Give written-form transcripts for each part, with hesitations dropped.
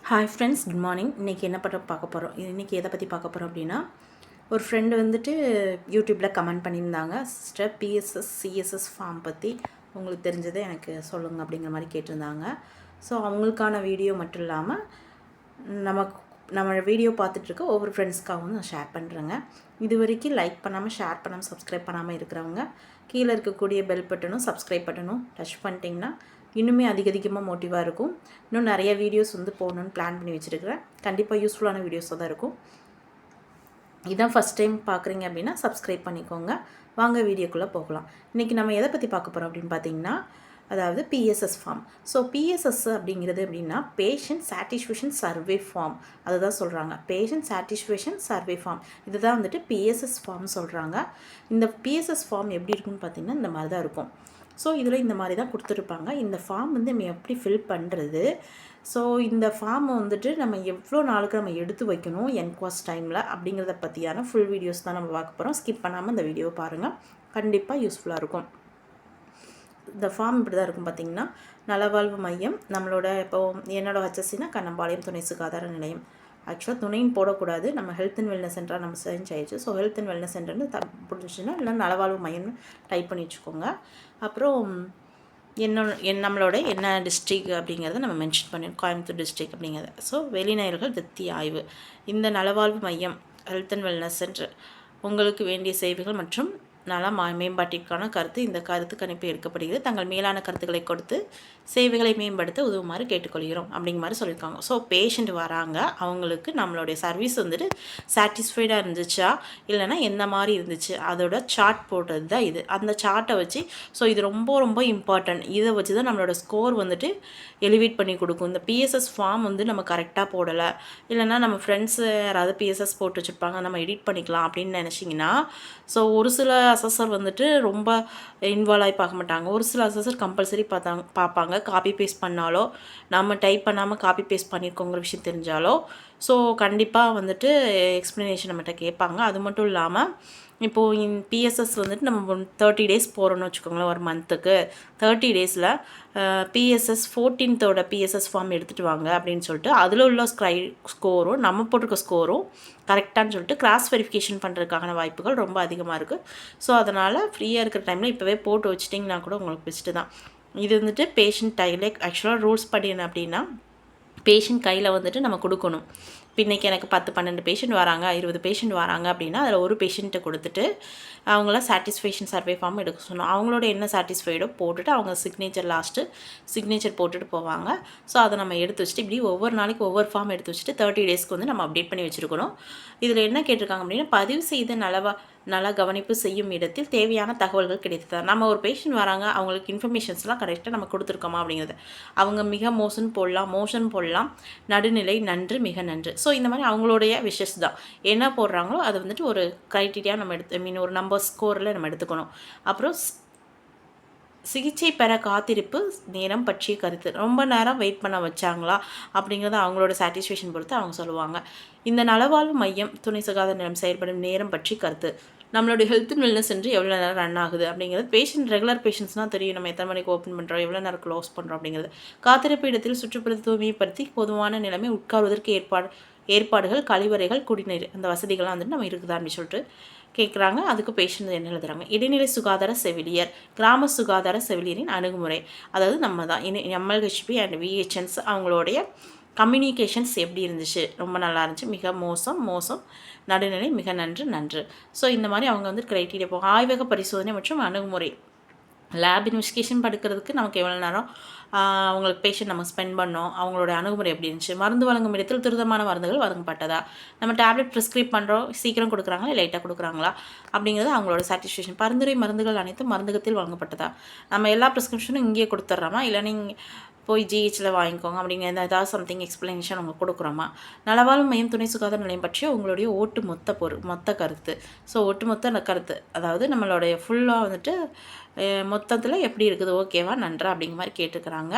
Hi friends, good morning. இன்றைக்கி என்ன பார்க்க போகிறோம், இன்றைக்கி எதை பற்றி பார்க்க போகிறோம் அப்படின்னா, ஒரு ஃப்ரெண்டு வந்துட்டு யூடியூப்பில் கமெண்ட் பண்ணியிருந்தாங்க. சிஸ்டர், பிஎஸ்எஸ் சிஎஸ்எஸ் ஃபார்ம் பற்றி உங்களுக்கு தெரிஞ்சதை எனக்கு சொல்லுங்கள் அப்படிங்கிற மாதிரி கேட்டிருந்தாங்க. ஸோ அவங்களுக்கான வீடியோ மட்டும் இல்லாமல் நம்ம வீடியோ பார்த்துட்ருக்க ஒவ்வொரு ஃப்ரெண்ட்ஸ்க்காகவும் நான் ஷேர் பண்ணுறேங்க. இது வரைக்கும் லைக் பண்ணாமல், ஷேர் பண்ணாமல், சப்ஸ்கிரைப் பண்ணாமல் இருக்கிறவங்க கீழே இருக்கக்கூடிய பெல் பட்டனும் சப்ஸ்கிரைப் பட்டனும் டச் பண்ணிட்டீங்கன்னா இன்னுமே அதிகமாக மோட்டிவாக இருக்கும். இன்னும் நிறைய வீடியோஸ் போடணுன்னு பிளான் பண்ணி வச்சுருக்கிறேன். கண்டிப்பாக யூஸ்ஃபுல்லான வீடியோஸாக தான் இருக்கும். இதான் ஃபஸ்ட் டைம் பார்க்குறீங்க அப்படின்னா சப்ஸ்கிரைப் பண்ணிக்கோங்க. வாங்க வீடியோக்குள்ளே போகலாம். இன்றைக்கி நம்ம எதை பற்றி பார்க்க போகிறோம் அப்படின்னு பார்த்தீங்கன்னா, அதாவது பிஎஸ்எஸ் ஃபார்ம். ஸோ பிஎஸ்எஸ் அப்படிங்கிறது அப்படின்னா பேஷண்ட் சாட்டிஸ்ஃபேக்ஷன் சர்வே ஃபார்ம். அதை தான் சொல்கிறாங்க, பேஷண்ட் சாட்டிஸ்ஃபேக்ஷன் சர்வே ஃபார்ம். இது தான் வந்துட்டு பிஎஸ்எஸ் ஃபார்ம் சொல்கிறாங்க. இந்த பிஎஸ்எஸ் ஃபார்ம் எப்படி இருக்குன்னு பார்த்தீங்கன்னா இந்த மாதிரி தான் இருக்கும். ஸோ இதில் இந்த மாதிரி தான் கொடுத்துருப்பாங்க. இந்த ஃபார்ம் நம்ம எப்படி ஃபில் பண்ணுறது, ஸோ இந்த ஃபார்மை வந்துட்டு நம்ம எவ்வளோ நாளுக்கு நம்ம எடுத்து வைக்கணும் என்குவாஸ் டைமில் அப்படிங்கிறத பற்றியான ஃபுல் வீடியோஸ் தான் நம்ம பார்க்க போகிறோம். ஸ்கிப் பண்ணாமல் இந்த வீடியோவை பாருங்கள், கண்டிப்பாக யூஸ்ஃபுல்லாக இருக்கும். இந்த ஃபார்ம் இப்படி தான் இருக்கும். பார்த்திங்கன்னா, நலவாழ்வு மையம் நம்மளோட என்னோட ஹெச்எஸ்சினா கண்ணம்பாளையம் துணை சுகாதார நிலையம். ஆக்சுவலாக துணைன்னு போடக்கூடாது, நம்ம ஹெல்த் அண்ட் வெல்னஸ் சென்டராக நம்ம சேஞ்ச் ஆயிடுச்சு. ஸோ ஹெல்த் அண்ட் வெல்னஸ் சென்டர்னு பிடிச்சிச்சுன்னா இல்லை நலவாழ்வு மையம்னு டைப் பண்ணி வச்சுக்கோங்க. அப்புறம் நம்மளோட என்ன டிஸ்ட்ரிக் அப்படிங்கிறத நம்ம மென்ஷன் பண்ணிடுவோம், கோயம்புத்தூர் டிஸ்ட்ரிக் அப்படிங்கிறத. ஸோ வெளிநேயர்கள் வித்தி ஆய்வு. இந்த நலவாழ்வு மையம் ஹெல்த் அண்ட் வெல்னஸ் சென்டர் உங்களுக்கு வேண்டிய சேவைகள் மற்றும் நல மேம்பாட்டிற்கான கருத்து இந்த கருத்து கணிப்பு எடுக்கப்படுகிறது. தங்கள் மேலான கருத்துக்களை கொடுத்து சேவைகளை மேம்படுத்த உதவுமாறு கேட்டுக்கொள்கிறோம் அப்படிங்கிற மாதிரி சொல்லியிருக்காங்க. ஸோ பேஷண்ட் வராங்க, அவங்களுக்கு நம்மளுடைய சர்வீஸ் வந்துட்டு சாட்டிஸ்ஃபைடாக இருந்துச்சா இல்லைனா எந்த மாதிரி இருந்துச்சு அதோட சார்ட் போட்டது தான் இது. அந்த சார்ட்டை வச்சு, ஸோ இது ரொம்ப ரொம்ப இம்பார்ட்டன்ட். இதை வச்சு தான் நம்மளோட ஸ்கோர் வந்துட்டு எலிவேட் பண்ணி கொடுக்கும். இந்த பிஎஸ்எஸ் ஃபார்ம் நம்ம கரெக்டாக போடலை, இல்லைனா நம்ம ஃப்ரெண்ட்ஸு யாராவது பிஎஸ்எஸ் போட்டு வச்சுருப்பாங்க, நம்ம எடிட் பண்ணிக்கலாம் அப்படின்னு நினச்சிங்கன்னா, ஸோ ஒரு சில அசஸர் வந்துட்டு ரொம்ப இன்வால்வ் ஆகி பார்க்க மாட்டாங்க. ஒரு சில அசஸர் கம்பல்சரி பார்ப்பாங்க. காப்பி பேஸ்ட் பண்ணாலோ, நம்ம டைப் பண்ணாமல் காப்பி பேஸ்ட் பண்ணியிருக்கோங்கிற விஷயம் தெரிஞ்சாலோ, ஸோ கண்டிப்பாக வந்துட்டு எக்ஸ்ப்ளனேஷன் நம்மகிட்ட கேட்பாங்க. அது மட்டும் இல்லாமல் இப்போது பிஎஸ்எஸ் வந்துட்டு நம்ம 30 டேஸ் போகிறோன்னு வச்சுக்கோங்களேன், ஒரு மந்த்துக்கு 30 டேஸில் பிஎஸ்எஸ் 14th பிஎஸ்எஸ் ஃபார்ம் எடுத்துகிட்டு வாங்க அப்படின்னு சொல்லிட்டு அதில் உள்ள ஸ்கோரும் நம்ம போட்டிருக்க ஸ்கோரும் கரெக்டானு சொல்லிட்டு கிராஸ் வெரிஃபிகேஷன் பண்ணுறதுக்கான வாய்ப்புகள் ரொம்ப அதிகமாக இருக்குது. ஸோ அதனால் ஃப்ரீயாக இருக்கிற டைமில் இப்போவே போட்டு வச்சிட்டிங்கன்னா கூட உங்களுக்கு பெஸ்ட்டு தான். இது வந்துட்டு பேஷண்ட் டைலே ஆக்சுவலாக ரூல்ஸ் படி என்ன அப்படின்னா, பேஷண்ட் கையில் வந்துட்டு நம்ம கொடுக்கணும். இப்போ இன்றைக்கி எனக்கு 10-12 பேஷண்ட் வராங்க, 20 பேஷண்ட் வராங்க அப்படின்னா அதில் ஒரு பேஷண்ட்டை கொடுத்துட்டு அவங்கள சாட்டிஸ்ஃபேக்ஷன் சர்வே ஃபார்ம் எடுக்க சொன்னோம். அவங்களோட என்ன சாட்டிஸ்ஃபைடோ போட்டுட்டு அவங்க சிக்னேச்சர் போட்டுட்டு போவாங்க. ஸோ அதை நம்ம எடுத்து வச்சுட்டு இப்படி ஒவ்வொரு நாளைக்கு ஒவ்வொரு ஃபார்ம் எடுத்து வச்சுட்டு 30 டேஸ்க்கு நம்ம அப்டேட் பண்ணி வச்சுருக்கணும். இதில் என்ன கேட்டிருக்காங்க அப்படின்னா, பதிவு செய்த நல கவனிப்பு செய்யும் இடத்தில் தேவையான தகவல்கள் கிடைத்ததா. நம்ம ஒரு பேஷண்ட் வராங்க, அவங்களுக்கு இன்ஃபர்மேஷன்ஸ்லாம் கரெக்டாக நம்ம கொடுத்துருக்கோமா அப்படிங்கிறது. அவங்க மிக மோஷன் போடலாம், நடுநிலை, நன்று, மிக நன்று. ஸோ இந்த மாதிரி அவங்களுடைய விஷஸ் தான் என்ன போடுறாங்களோ அது வந்துட்டு ஒரு க்ரைட்டீரியா நம்ம ஒரு நம்பர் ஸ்கோரில் நம்ம எடுத்துக்கணும். அப்புறம் சிகிச்சை பெற காத்திருப்பு நேரம் பற்றிய கருத்து, ரொம்ப நேரம் வெயிட் பண்ண வச்சாங்களா அப்படிங்கிறத அவங்களோட சாட்டிஸ்ஃபேக்ஷன் பொறுத்து அவங்க சொல்லுவாங்க. இந்த நலவாழ்வு மையம் துணை சுகாதார நிலையம் செயல்படும் நேரம் பற்றி கருத்து, நம்மளுடைய ஹெல்த் அண்ட் வெல்னஸ் சென்று எவ்வளோ நேரம் ரன் ஆகுது அப்படிங்கிறது. பேஷண்ட் ரெகுலர் பேஷண்ட்ஸ்னால் தெரியும், நம்ம எத்தனை மணிக்கு ஓப்பன் பண்ணுறோம், எவ்வளோ நேரம் க்ளோஸ் பண்ணுறோம் அப்படிங்கிறது. காத்திருப்பு இடத்தில் சுற்றுப்புற தூய்மைப்படுத்தி பொதுவான நிலைமை உட்கார்வதற்கு ஏற்பாடுகள், கழிவறைகள், குடிநீர் அந்த வசதிகள்லாம் வந்துட்டு நம்ம இருக்குதா அப்படின்னு சொல்லிட்டு கேட்குறாங்க. அதுக்கு பேஷண்ட் என்ன எழுதுறாங்க. இடைநிலை சுகாதார செவிலியர், கிராம சுகாதார செவிலியரின் அணுகுமுறை, அதாவது நம்ம தான் எம்எல்ஹெச்பி அண்ட் விஹெச்என்ஸ் அவங்களுடைய கம்யூனிகேஷன்ஸ் எப்படி இருந்துச்சு, ரொம்ப நல்லா இருந்துச்சு, மிக மோசம், நடுநிலை, மிக நன்று. ஸோ இந்த மாதிரி அவங்க வந்து க்ரைட்டீரியா போகும். ஆய்வக பரிசோதனை மற்றும் அணுகுமுறை, லேப் இன்வெஸ்டிகேஷன் படுக்கிறதுக்கு நமக்கு எவ்வளோ நேரம் அவங்களுக்கு பேஷண்ட் நம்ம ஸ்பெண்ட் பண்ணோம், அவங்களோட அணுகுமுறை எப்படி இருந்துச்சு, மருந்து வழங்கும் இடத்தில் துரிதமான மருந்துகள் வழங்கப்பட்டதா, நம்ம டேப்லெட் ப்ரிஸ்கிரைப் பண்ணுறோம், சீக்கிரம் கொடுக்குறாங்களா லைட்டாக கொடுக்குறாங்களா அப்படிங்கிறது அவங்களோட சாட்டிஸ்ஃபேக்ஷன். பரிந்துரை மருந்துகள் அனைத்தும் மருந்தகத்தில் வழங்கப்பட்டதா, நம்ம எல்லா ப்ரிஸ்கிரிப்ஷனும் இங்கேயே கொடுத்துட்றோமா, இல்லை நீங்கள் போய் ஜிஹெச்சில் வாங்கிக்கோங்க அப்படிங்கிற ஏதாவது சம்திங் எக்ஸ்ப்ளனேஷன் அவங்க கொடுக்குறோமா. நலவாழ்வு மையம் துணை சுகாதார நிலையம் பற்றிய உங்களுடைய மொத்த கருத்து. ஸோ ஒட்டுமொத்த கருத்து, அதாவது நம்மளுடைய ஃபுல்லாக வந்துட்டு மொத்தத்தில் எப்படி இருக்குது, ஓகேவா, நன்றா அப்படிங்கிற மாதிரி கேட்டுக்கிறாங்க.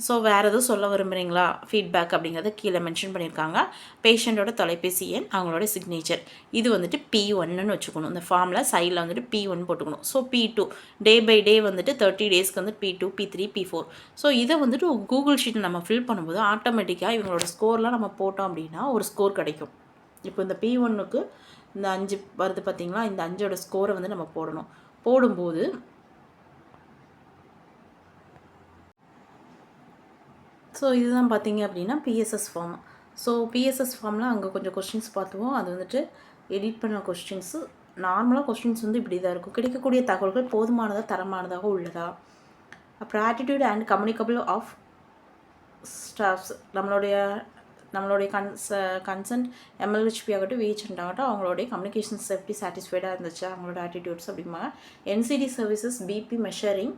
ஸோ வேறு எதுவும் சொல்ல விரும்புகிறீங்களா ஃபீட்பேக் அப்படிங்கிறத கீழே மென்ஷன் பண்ணியிருக்காங்க. பேஷண்ட்டோட தொலைபேசி எண், அவங்களோட சிக்னேச்சர், இது வந்துட்டு P1ன்னு வச்சுக்கணும். இந்த ஃபார்மில் சைடில் வந்துட்டு P1 போட்டுக்கணும். So P2 day by day வந்துட்டு 30 டேஸ்க்கு வந்து P2, P3, P4. ஸோ இதை வந்துட்டு கூகுள் ஷீட்டில் நம்ம ஃபில் பண்ணும்போது ஆட்டோமேட்டிக்காக இவங்களோட ஸ்கோர்லாம் நம்ம போட்டோம் அப்படின்னா ஒரு ஸ்கோர் கிடைக்கும். இப்போ இந்த P1க்கு இந்த 5 வருது பார்த்திங்களா, இந்த 5ஓட ஸ்கோரை வந்து நம்ம போடணும். போடும்போது ஸோ இதுதான் பார்த்தீங்க அப்படின்னா பிஎஸ்எஸ் ஃபார்ம். ஸோ பிஎஸ்எஸ் ஃபார்மில் அங்கே கொஞ்சம் கொஸ்டின்ஸ் பார்த்துவோம். அது வந்துட்டு எடிட் பண்ண கொஸ்டின்ஸு. நார்மலாக கொஸ்டின்ஸ் வந்து இப்படி தான் இருக்கும். கிடைக்கக்கூடிய தகவல்கள் போதுமானதாக தரமானதாக உள்ளதா, அப்புறம் attitude and communicable of staffs, நம்மளுடைய கன்சன்ட் எம்எல்ஹெச்பி ஆகட்டும், விஹெச்என்ட் ஆகட்டும், அவங்களுடைய கம்யூனிகேஷன் சேஃப்டி சாட்டிஸ்ஃபைடாக இருந்துச்சு அவங்களோட ஆட்டிடியூட்ஸ் அப்படிம்பாங்க. NCD services, BP measuring,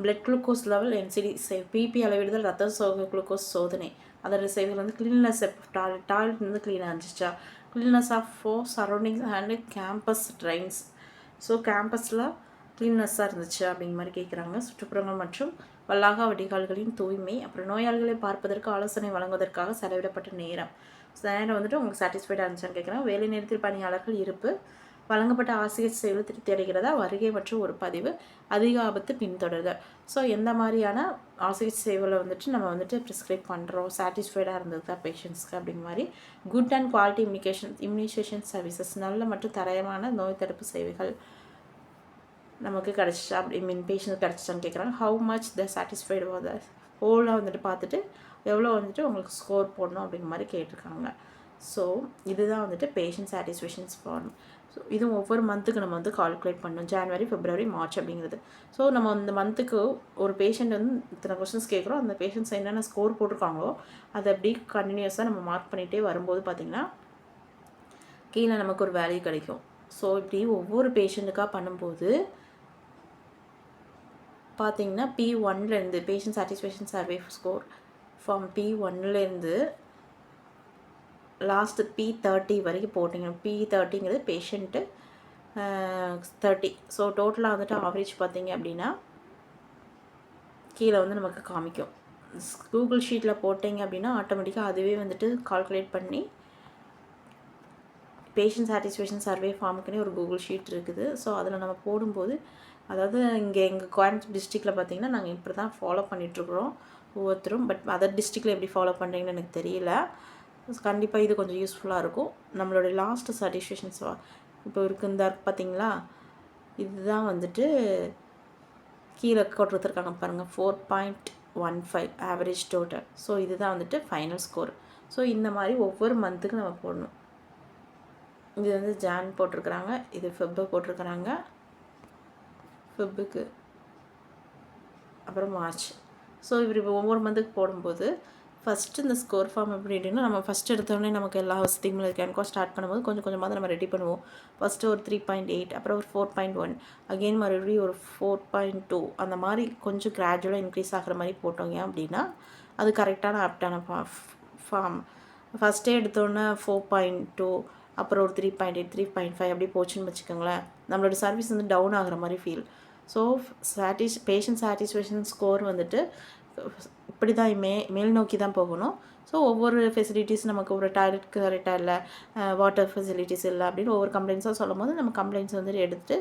blood glucose level, NCD BP அளவிடுதல், ரத்த குளுக்கோஸ் சோதனை, அதோட சேவைகள் வந்து கிளீன்னஸ், டாய்லெட் வந்து க்ளீனாக இருந்துச்சா, cleanness of surroundings and campus drains. So கேம்பஸில் க்ளீன்னஸ்ஸாக இருந்துச்சு அப்படிங்கிற மாதிரி கேட்குறாங்க. சுற்றுப்புறங்கள் மற்றும் வளாக வடிகால்களின் தூய்மை, அப்புறம் நோயாளிகளை பார்ப்பதற்கு ஆலோசனை வழங்குவதற்காக செலவிடப்பட்ட நேரம் வந்துட்டு உங்களுக்கு சாட்டிஸ்ஃபைடாக இருந்துச்சான்னு கேட்குறாங்க. வேலை நேரத்தில் பணியாளர்கள் இருப்பு, வழங்கப்பட்ட ஆசிரியர் சேவைகள் திருப்தி அடைகிறதா, வருகை மற்றும் ஒரு பதிவு, அதிக ஆபத்து பின்தொடர்தல். ஸோ எந்த மாதிரியான ஆசிரியர் சேவைகளை வந்துட்டு நம்ம வந்துட்டு ப்ரிஸ்கிரைப் பண்ணுறோம், சாட்டிஸ்ஃபைடாக இருந்தது பேஷண்ட்ஸ்க்கு அப்படிங்கிற மாதிரி. Good and quality immunisation services, நல்ல மற்றும் தரமான நோய் தடுப்பு சேவைகள் நமக்கு கிடச்சிச்சா, அப்படி பேஷண்ட் கிடச்சிச்சான்னு கேட்குறாங்க. ஹவு மச் த சாட்டிஸ்ஃபைடு த ஹோலாக வந்துட்டு பார்த்துட்டு எவ்வளோ வந்துட்டு உங்களுக்கு ஸ்கோர் போடணும் அப்படிங்கிற மாதிரி கேட்டிருக்காங்க. ஸோ இதுதான் வந்துட்டு பேஷண்ட் சாட்டிஸ்ஃபேக்ஷன்ஸ் ஃபார்ம். ஸோ இது ஒவ்வொரு மந்த்துக்கு நம்ம வந்து கால்குலேட் பண்ணணும். ஜான்வரி, பிப்ரவரி, மார்ச் அப்படிங்கிறது. ஸோ நம்ம இந்த மந்த்துக்கு ஒரு பேஷண்ட் வந்து இத்தனை கொஸ்டின்ஸ் கேட்குறோம், அந்த பேஷண்ட்ஸ் என்னென்ன ஸ்கோர் போட்டிருக்காங்களோ அதை அப்படி கண்டினியூஸாக நம்ம மார்க் பண்ணிகிட்டே வரும்போது பார்த்திங்கன்னா கீழே நமக்கு ஒரு வேல்யூ கிடைக்கும். ஸோ இப்படி ஒவ்வொரு பேஷண்ட்டுக்காக பண்ணும்போது பார்த்திங்கன்னா P1லேருந்து patient satisfaction survey score form P1லேருந்து லாஸ்ட்டு P30 வரைக்கும் போட்டிங்க. P30ங்கிறது பேஷண்ட்டு 30. ஸோ டோட்டலாக வந்துட்டு ஆவரேஜ் பார்த்திங்க அப்படின்னா கீழே வந்து நமக்கு காமிக்கும். கூகுள் ஷீட்டில் போட்டிங்க அப்படின்னா ஆட்டோமேட்டிக்காக அதுவே வந்துட்டு கால்குலேட் பண்ணி பேஷண்ட் சாட்டிஸ்ஃபேக்ஷன் சர்வே ஃபார்முக்குன்னே ஒரு கூகுள் ஷீட் இருக்குது. ஸோ அதில் நம்ம போடும்போது, அதாவது இங்கே எங்கள் கோயம்புத்தூர் டிஸ்ட்ரிக்டில் பார்த்திங்கன்னா நாங்கள் இப்படி தான் ஃபாலோ பண்ணிகிட்ருக்குறோம் ஒவ்வொருத்தரும். பட் அதர் டிஸ்ட்ரிக்டில் எப்படி ஃபாலோ பண்ணுறீங்கன்னு எனக்கு தெரியல. கண்டிப்பாக இது கொஞ்சம் யூஸ்ஃபுல்லாக இருக்கும். நம்மளுடைய லாஸ்ட்டு சாட்டிஸ்ஃபேக்ஷன்ஸ் இப்போ இந்த பார்த்திங்களா, இதுதான் வந்துட்டு கீழே கொடுத்துருக்காங்க பாருங்கள், 4.15 ஆவரேஜ் டோட்டல். ஸோ இதுதான் வந்துட்டு ஃபைனல் ஸ்கோர். ஸோ இந்த மாதிரி ஒவ்வொரு மந்த்துக்கு நம்ம போடணும். இது வந்து ஜான் போட்டிருக்கிறாங்க, இது ஃபெப்பு போட்டிருக்கிறாங்க, ஃபெப்புக்கு அப்புறம் மார்ச். ஸோ இப்படி ஒவ்வொரு மந்த்துக்கு போடும்போது ஃபஸ்ட்டு இந்த ஸ்கோர் ஃபார்ம் எப்படி அப்படின்னா, நம்ம ஃபஸ்ட்டு எடுத்தோடனே நமக்கு எல்லா வசதிகளும் இருக்குது. என்கோ ஸ்டார்ட் பண்ணும்போது கொஞ்சம் கொஞ்சமாக நம்ம ரெடி பண்ணுவோம். ஃபஸ்ட்டு ஒரு 3.8, அப்புறம் ஒரு 4.1, அகெயின் மறுபடியும் ஒரு 4.2, அந்த மாதிரி கொஞ்சம் கிராஜுவலாக இன்க்ரீஸ் ஆகிற மாதிரி போட்டோங்க அப்படின்னா அது கரெக்டான ஆப்டான ஃபார்ம். ஃபஸ்ட்டே எடுத்தோன்னே 4.2, அப்புறம் ஒரு 3.8, 3.5 அப்படி போச்சுன்னு வச்சுக்கோங்களேன், நம்மளோட சர்வீஸ் வந்து டவுன் ஆகிற மாதிரி feel. So patient satisfaction score வந்துட்டு இப்படி தான் மேல் நோக்கி தான் போகணும். ஸோ ஒவ்வொரு ஃபெசிலிட்டிஸ், நமக்கு ஒரு டாய்லெட் கரெக்டாக இல்லை, வாட்டர் ஃபெசிலிட்டிஸ் இல்லை அப்படின்னு ஒவ்வொரு கம்ப்ளைண்ட்ஸாக சொல்லும் போது நம்ம கம்ப்ளைண்ட்ஸ் வந்துட்டு எடுத்துகிட்டு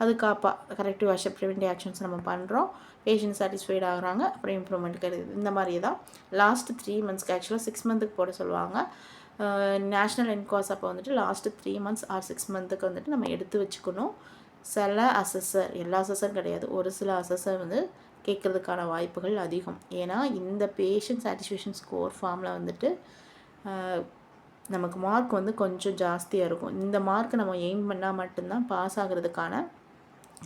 அதுக்காக கரெக்டிவ் ஆக்ஷன், ப்ரிவென்டிவ் ஆக்ஷன்ஸ் நம்ம பண்ணுறோம். பேஷண்ட் சாட்டிஸ்ஃபைட் ஆகுறாங்க, அப்புறம் இம்ப்ரூவ்மெண்ட் கிடையாது. இந்த மாதிரி தான் லாஸ்ட்டு 3 மந்த்ஸ்க்கு, ஆக்சுவலாக 6 மந்த்துக்கு போட சொல்லுவாங்க. நேஷ்னல் என்காஸ் அப்போ வந்துட்டு லாஸ்ட்டு 3 மந்த்ஸ் ஆர் 6 மந்த்துக்கு வந்துட்டு நம்ம எடுத்து வச்சுக்கணும். சில அசஸர், எல்லா அசஸரும் கிடையாது, ஒரு சில அசஸர் வந்து கேட்குறதுக்கான வாய்ப்புகள் அதிகம். ஏன்னா இந்த பேஷண்ட் சாட்டிஸ்ஃபேக்ஷன் ஸ்கோர் ஃபார்மில் வந்துட்டு நமக்கு மார்க் வந்து கொஞ்சம் ஜாஸ்தியாக இருக்கும். இந்த மார்க் நம்ம எய்ம் பண்ணால் மட்டும்தான் பாஸ் ஆகிறதுக்கான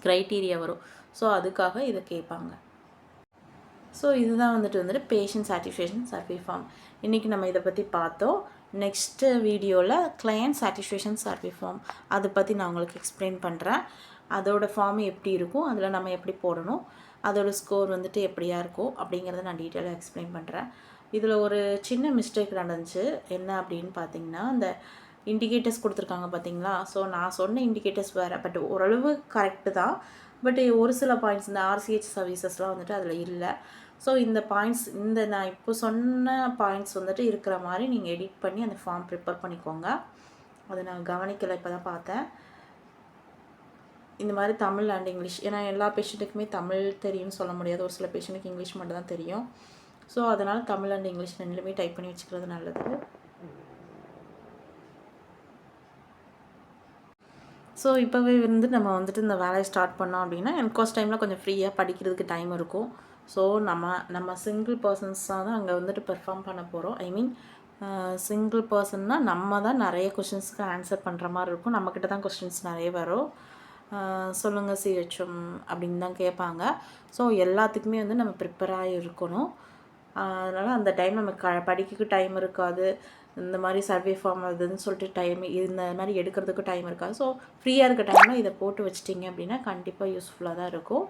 க்ரைட்டீரியா வரும். ஸோ அதுக்காக இதை கேட்பாங்க. ஸோ இதுதான் வந்துட்டு பேஷண்ட் சாட்டிஸ்ஃபேக்ஷன் சர்வே ஃபார்ம். இன்றைக்கி நம்ம இதை பற்றி பார்த்தோம். நெக்ஸ்ட்டு வீடியோவில் கிளையண்ட் சாட்டிஸ்ஃபேக்ஷன் சர்வே ஃபார்ம் அதை பற்றி நான் உங்களுக்கு எக்ஸ்பிளைன் பண்ணுறேன். அதோட ஃபார்ம் எப்படி இருக்கும், அதில் நம்ம எப்படி போடணும், அதோட ஸ்கோர் வந்துட்டு எப்படியா இருக்கும் அப்படிங்கிறத நான் டீட்டெயிலாக எக்ஸ்பிளைன் பண்ணுறேன். இதில் ஒரு சின்ன மிஸ்டேக் நடந்துச்சு. என்ன அப்படின்னு பார்த்தீங்கன்னா, இந்த இண்டிகேட்டர்ஸ் கொடுத்துருக்காங்க பார்த்தீங்களா. ஸோ நான் சொன்ன இண்டிகேட்டர்ஸ் வேறு, பட் ஓரளவு கரெக்டு தான். பட் ஒரு சில பாயிண்ட்ஸ், இந்த ஆர்சிஹெச் சர்வீசஸ்லாம் வந்துட்டு அதில் இல்லை. ஸோ இந்த பாயிண்ட்ஸ் நான் இப்போ சொன்ன பாயிண்ட்ஸ் வந்துட்டு இருக்கிற மாதிரி நீங்கள் எடிட் பண்ணி அந்த ஃபார்ம் ப்ரிப்பேர் பண்ணிக்கோங்க. அதை நான் கவனிக்கலை, இப்போ தான் பார்த்தேன். இந்த மாதிரி தமிழ் அண்ட் இங்கிலீஷ், ஏன்னா எல்லா பேஷண்ட்டுக்குமே தமிழ் தெரியும்னு சொல்ல முடியாது, ஒரு சில பேஷண்ட்டுக்கு இங்கிலீஷ் மட்டும் தான் தெரியும். ஸோ அதனால் தமிழ் அண்ட் இங்கிலீஷ் ரெண்டுலேயுமே டைப் பண்ணி வச்சுக்கிறது நல்லது. ஸோ இப்போவே நம்ம வந்துட்டு இந்த வேலையை ஸ்டார்ட் பண்ணோம் அப்படின்னா என்கோர்ஸ் டைமில் கொஞ்சம் ஃப்ரீயாக படிக்கிறதுக்கு டைம் இருக்கும். ஸோ நம்ம சிங்கிள் பர்சன்ஸாக தான் அங்கே வந்துட்டு பெர்ஃபார்ம் பண்ண போகிறோம். ஐ மீன் சிங்கிள் பர்சன்னால் நம்ம தான் நிறைய கொஷின்ஸ்க்கு ஆன்சர் பண்ணுற மாதிரி இருக்கும். நம்மக்கிட்ட தான் கொஸ்டின்ஸ் நிறைய வரும். சொல்லுங்கள் சிஹெச்எம் அப்படின்னு தான் கேட்பாங்க. ஸோ எல்லாத்துக்குமே வந்து நம்ம ப்ரிப்பேராக இருக்கணும். அதனால் அந்த டைம் நமக்கு படிக்க டைம் இருக்காது. இந்த மாதிரி சர்வே ஃபார்ம் அதுன்னு சொல்லிட்டு டைம் இந்த மாதிரி எடுக்கிறதுக்கு டைம் இருக்காது. ஸோ ஃப்ரீயாக இருக்க டைமில் இதை போட்டு வச்சிட்டிங்க அப்படின்னா கண்டிப்பாக யூஸ்ஃபுல்லாக தான் இருக்கும்.